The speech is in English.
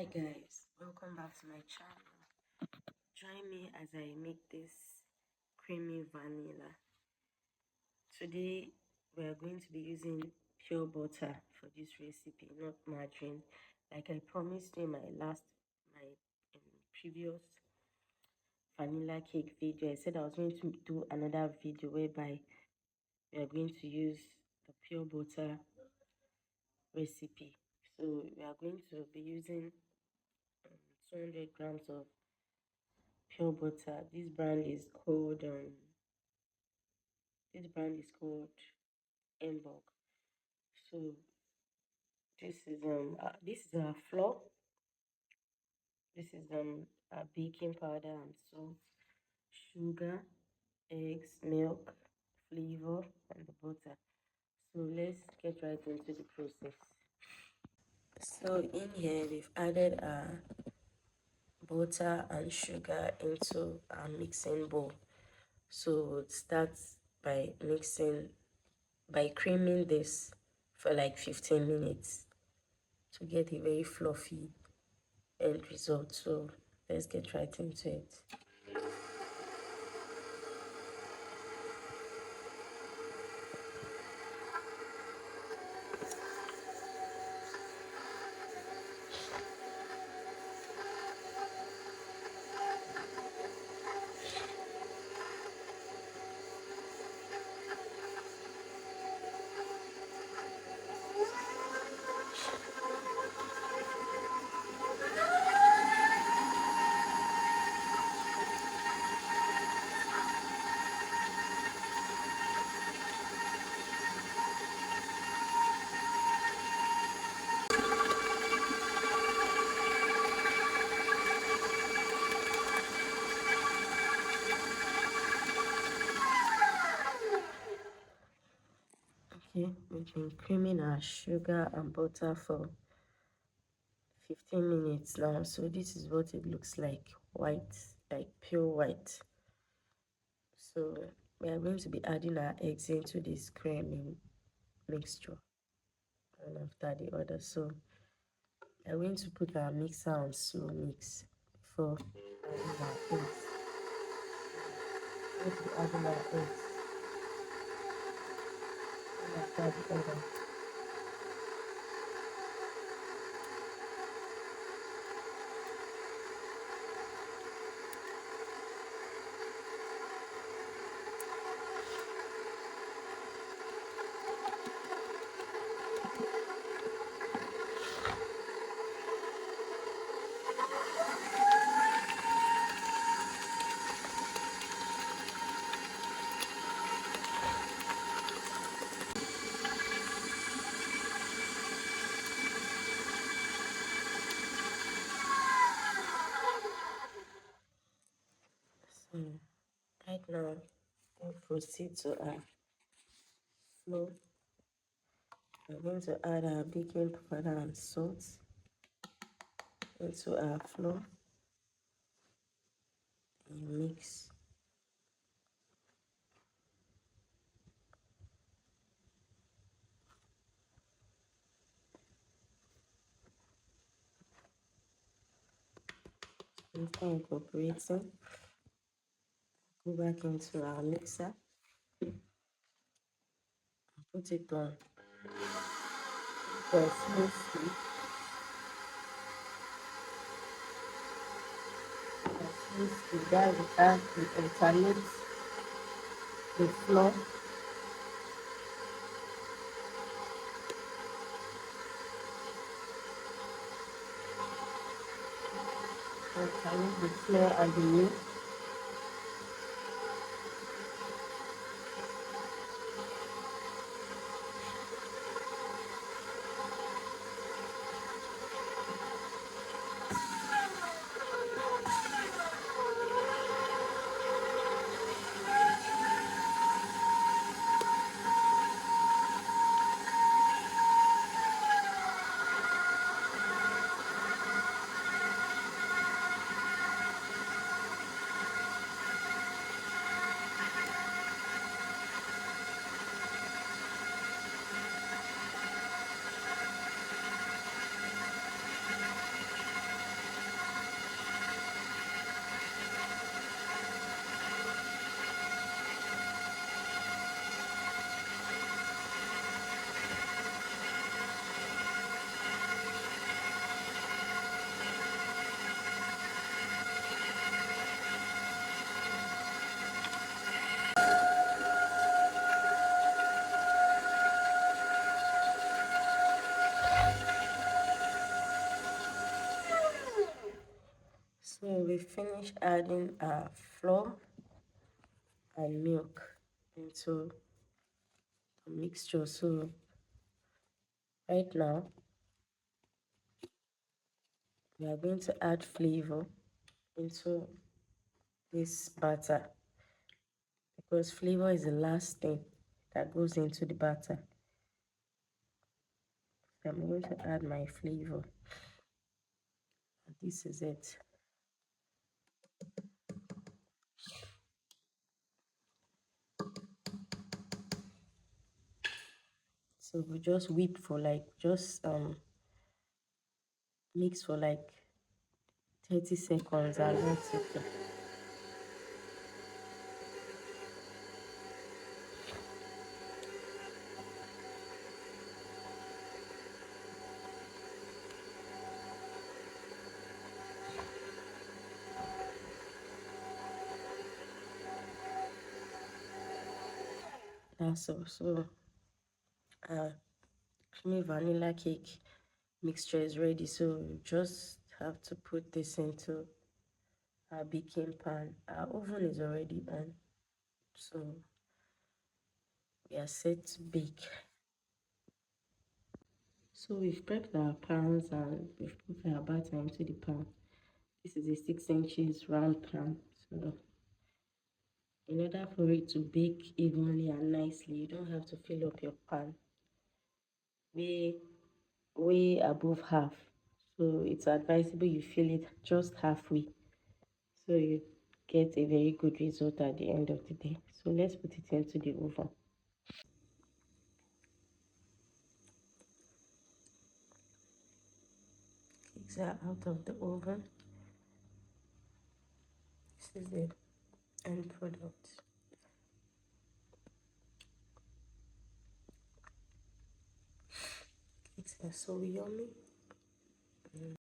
Hi guys, welcome back to my channel. Join me as I make this creamy vanilla. Today we are going to be using pure butter for this recipe, not margarine. Like I promised in my previous vanilla cake video, I said I was going to do another video whereby we are going to use the pure butter recipe. So we are going to be using 200 grams of pure butter. This brand is called Emborg. So this is a flour. This is a baking powder and salt, sugar, eggs, milk, flavor, and the butter. So let's get right into the process. So in here we've added butter and sugar into our mixing bowl. So we'll start by creaming this for like 15 minutes to get a very fluffy end result. So let's get right into it. Okay, we've been creaming our sugar and butter for 15 minutes now. So this is what it looks like, white, like pure white. So we are going to be adding our eggs into this creamy mixture, one after the other. So I'm going to put our mixer on slow mix before adding our eggs. I'm going to be adding our eggs one after the other. So right now we'll proceed to our flour. We're going to add our baking powder and salt into our flour and mix. After incorporating, go back into our mixer and put it on for a slow speed. That we have to alternate the flour, and the milk. we finished adding our flour and milk into the mixture. So right now we are going to add flavor into this batter, because flavor is the last thing that goes into the batter. So I'm going to add my flavor. This is it. So we just whip for like, just mix for like 30 seconds, and that's it. That's all. So uh creamy vanilla cake mixture is ready. So you just have to put this into our baking pan. Our oven is already on, so we are set to bake. So we've prepped our pans and we've put our batter into the pan. This is a 6 inches round pan. So in order for it to bake evenly and nicely, you don't have to fill up your pan way way above half. So it's advisable you fill it just halfway, so you get a very good result at the end of the day. So let's put it into the oven. Cakes are out of the oven. This is the end product. Cakes are so yummy.